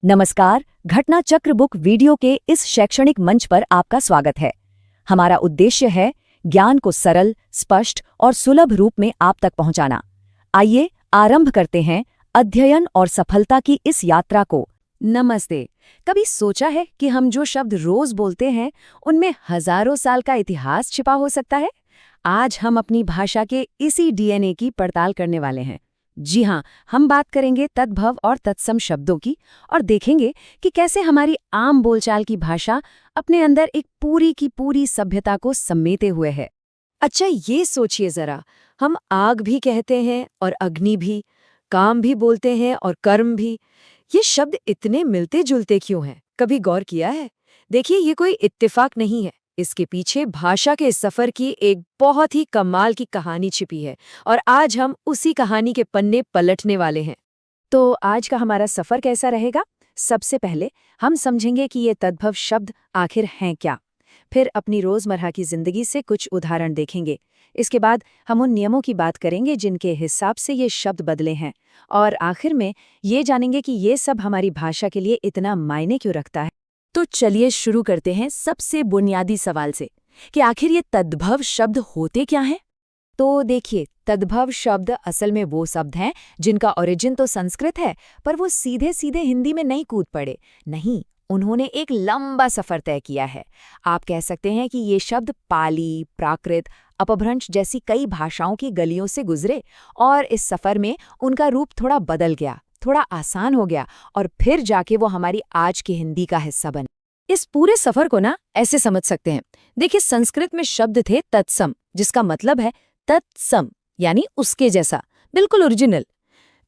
नमस्कार, घटना चक्र बुक वीडियो के इस शैक्षणिक मंच पर आपका स्वागत है। हमारा उद्देश्य है ज्ञान को सरल, स्पष्ट और सुलभ रूप में आप तक पहुंचाना। आइए आरंभ करते हैं अध्ययन और सफलता की इस यात्रा को। नमस्ते। कभी सोचा है कि हम जो शब्द रोज बोलते हैं उनमें हजारों साल का इतिहास छिपा हो सकता है? आज हम अपनी भाषा के इसी डीएनए की पड़ताल करने वाले हैं। जी हाँ, हम बात करेंगे तद्भव और तत्सम शब्दों की और देखेंगे कि कैसे हमारी आम बोलचाल की भाषा अपने अंदर एक पूरी की पूरी सभ्यता को समेटे हुए है। अच्छा, ये सोचिए जरा, हम आग भी कहते हैं और अग्नि भी, काम भी बोलते हैं और कर्म भी। ये शब्द इतने मिलते जुलते क्यों हैं? कभी गौर किया है? देखिए, ये कोई इत्तेफाक नहीं है। इसके पीछे भाषा के इस सफर की एक बहुत ही कमाल की कहानी छिपी है और आज हम उसी कहानी के पन्ने पलटने वाले हैं। तो आज का हमारा सफर कैसा रहेगा? सबसे पहले हम समझेंगे कि ये तद्भव शब्द आखिर हैं क्या। फिर अपनी रोजमर्रा की जिंदगी से कुछ उदाहरण देखेंगे। इसके बाद हम उन नियमों की बात करेंगे जिनके हिसाब से ये शब्द बदले हैं। और आखिर में ये जानेंगे कि ये सब हमारी भाषा के लिए इतना मायने क्यों रखता है। तो चलिए शुरू करते हैं सबसे बुनियादी सवाल से कि आखिर ये तद्भव शब्द होते क्या हैं? तो देखिए, तद्भव शब्द असल में वो शब्द हैं जिनका ओरिजिन तो संस्कृत है, पर वो सीधे सीधे हिंदी में नहीं कूद पड़े। नहीं, उन्होंने एक लंबा सफर तय किया है। आप कह सकते हैं कि ये शब्द पाली, प्राकृत, अपभ्रंश जैसी कई भाषाओं की गलियों से गुजरे और इस सफर में उनका रूप थोड़ा बदल गया, थोड़ा आसान हो गया और फिर जाके वो हमारी आज की हिंदी का हिस्सा बने। इस पूरे सफर को ना ऐसे समझ सकते हैं। देखिए, संस्कृत में शब्द थे तत्सम, जिसका मतलब है तत्सम यानी उसके जैसा, बिल्कुल ओरिजिनल।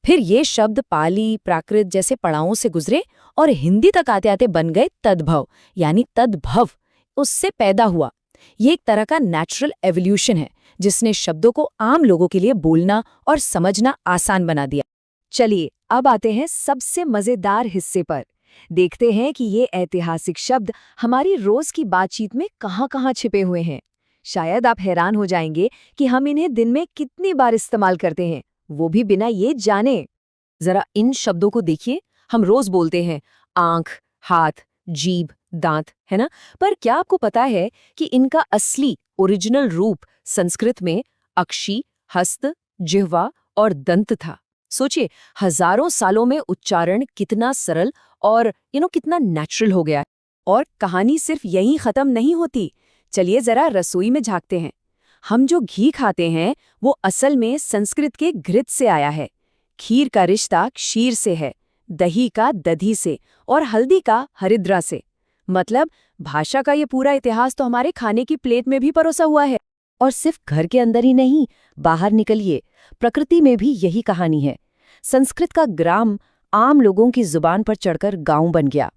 फिर ये शब्द पाली, प्राकृत जैसे पड़ावों से गुजरे और हिंदी तक आते आते बन गए तद्भव यानी तद्भव, उससे पैदा हुआ। ये एक तरह का नेचुरल एवोल्यूशन है जिसने शब्दों को आम लोगों के लिए बोलना और समझना आसान बना दिया। चलिए अब आते हैं सबसे मजेदार हिस्से पर। देखते हैं कि ये ऐतिहासिक शब्द हमारी रोज की बातचीत में कहाँ-कहाँ छिपे हुए हैं। शायद आप हैरान हो जाएंगे कि हम इन्हें दिन में कितनी बार इस्तेमाल करते हैं, वो भी बिना ये जाने। जरा इन शब्दों को देखिए। हम रोज बोलते हैं आंख, हाथ, जीभ, दांत, है ना? पर क्या आपको पता है कि इनका असली ओरिजिनल रूप संस्कृत में अक्षी, हस्त, जिह्वा और दंत था। सोचिए, हजारों सालों में उच्चारण कितना सरल और कितना नेचुरल हो गया। और कहानी सिर्फ यहीं खत्म नहीं होती। चलिए जरा रसोई में झांकते हैं। हम जो घी खाते हैं वो असल में संस्कृत के घृत से आया है। खीर का रिश्ता क्षीर से है, दही का दधी से और हल्दी का हरिद्रा से। मतलब भाषा का ये पूरा इतिहास तो हमारे खाने की प्लेट में भी परोसा हुआ है। और सिर्फ घर के अंदर ही नहीं, बाहर निकलिए, प्रकृति में भी यही कहानी है। संस्कृत का ग्राम आम लोगों की जुबान पर चढ़कर गांव बन गया,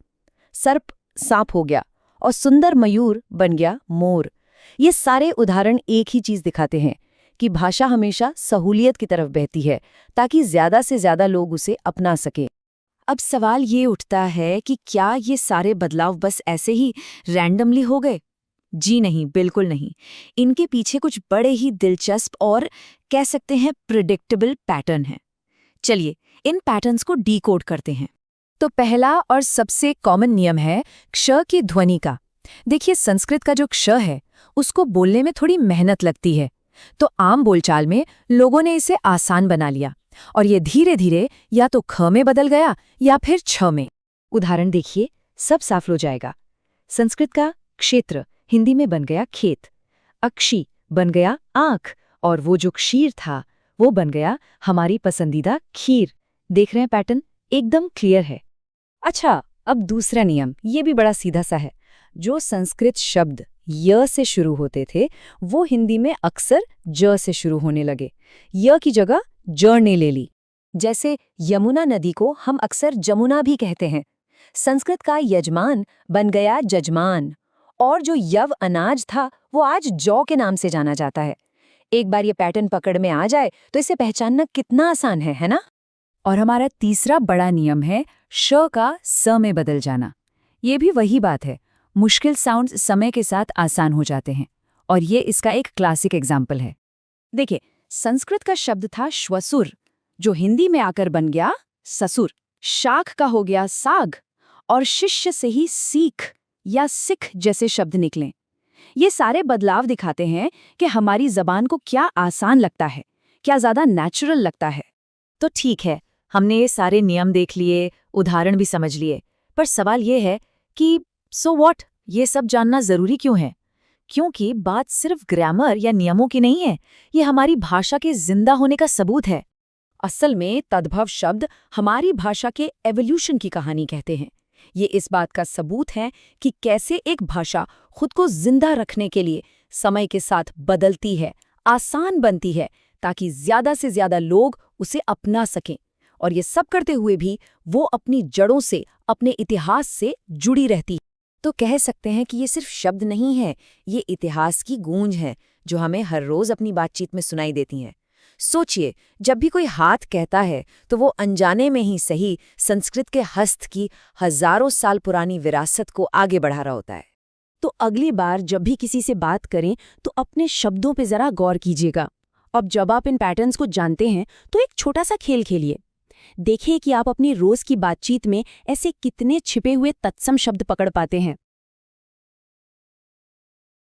सर्प सांप हो गया और सुंदर मयूर बन गया मोर। ये सारे उदाहरण एक ही चीज दिखाते हैं कि भाषा हमेशा सहूलियत की तरफ बहती है ताकि ज्यादा से ज्यादा लोग उसे अपना सकें। अब सवाल ये उठता है कि क्या ये सारे बदलाव बस ऐसे ही रैंडमली हो गए? जी नहीं, बिल्कुल नहीं। इनके पीछे कुछ बड़े ही दिलचस्प और कह सकते हैं प्रिडिक्टेबल पैटर्न है। चलिए इन पैटर्न्स को डीकोड करते हैं। तो पहला और सबसे कॉमन नियम है क्ष की ध्वनि का। देखिए, संस्कृत का जो क्ष है उसको बोलने में थोड़ी मेहनत लगती है, तो आम बोलचाल में लोगों ने इसे आसान बना लिया और ये धीरे धीरे या तो ख में बदल गया या फिर छ में। उदाहरण देखिए, सब साफ हो जाएगा। संस्कृत का क्षेत्र हिंदी में बन गया खेत, अक्षी बन गया आंख और वो जो क्षीर था वो बन गया हमारी पसंदीदा खीर। देख रहे हैं पैटर्न? एकदम क्लियर है। अच्छा, अब दूसरा नियम, ये भी बड़ा सीधा सा है। जो संस्कृत शब्द य से शुरू होते थे वो हिंदी में अक्सर ज से शुरू होने लगे। य की जगह ज ने ले ली। जैसे यमुना नदी को हम अक्सर जमुना भी कहते हैं। संस्कृत का यजमान बन गया जजमान और जो यव अनाज था वो आज जौ के नाम से जाना जाता है। एक बार ये पैटर्न पकड़ में आ जाए तो इसे पहचानना कितना आसान है ना? और हमारा तीसरा बड़ा नियम है श का स में बदल जाना। ये भी वही बात है, मुश्किल साउंड्स समय के साथ आसान हो जाते हैं और ये इसका एक क्लासिक एग्जाम्पल है। देखिए, संस्कृत का शब्द था श्वसुर जो हिंदी में आकर बन गया ससुर। शाख का हो गया साग, और शिष्य से ही सीख या सिख जैसे शब्द निकलें। ये सारे बदलाव दिखाते हैं कि हमारी जबान को क्या आसान लगता है, क्या ज्यादा नेचुरल लगता है। तो ठीक है, हमने ये सारे नियम देख लिए, उदाहरण भी समझ लिए, पर सवाल ये है कि सो व्हाट, ये सब जानना जरूरी क्यों है? क्योंकि बात सिर्फ ग्रामर या नियमों की नहीं है, ये हमारी भाषा के जिंदा होने का सबूत है। असल में तद्भव शब्द हमारी भाषा के एवोल्यूशन की कहानी कहते हैं। ये इस बात का सबूत है कि कैसे एक भाषा खुद को जिंदा रखने के लिए समय के साथ बदलती है, आसान बनती है, ताकि ज्यादा से ज्यादा लोग उसे अपना सकें। और ये सब करते हुए भी वो अपनी जड़ों से, अपने इतिहास से जुड़ी रहती है। तो कह सकते हैं कि ये सिर्फ शब्द नहीं है, ये इतिहास की गूंज है जो हमें हर रोज अपनी बातचीत में सुनाई देती है। सोचिए, जब भी कोई हाथ कहता है तो वो अनजाने में ही सही संस्कृत के हस्त की हजारों साल पुरानी विरासत को आगे बढ़ा रहा होता है। तो अगली बार जब भी किसी से बात करें तो अपने शब्दों पे जरा गौर कीजिएगा। अब जब आप इन पैटर्न्स को जानते हैं तो एक छोटा सा खेल खेलिए। देखिए कि आप अपनी रोज की बातचीत में ऐसे कितने छिपे हुए तत्सम शब्द पकड़ पाते हैं।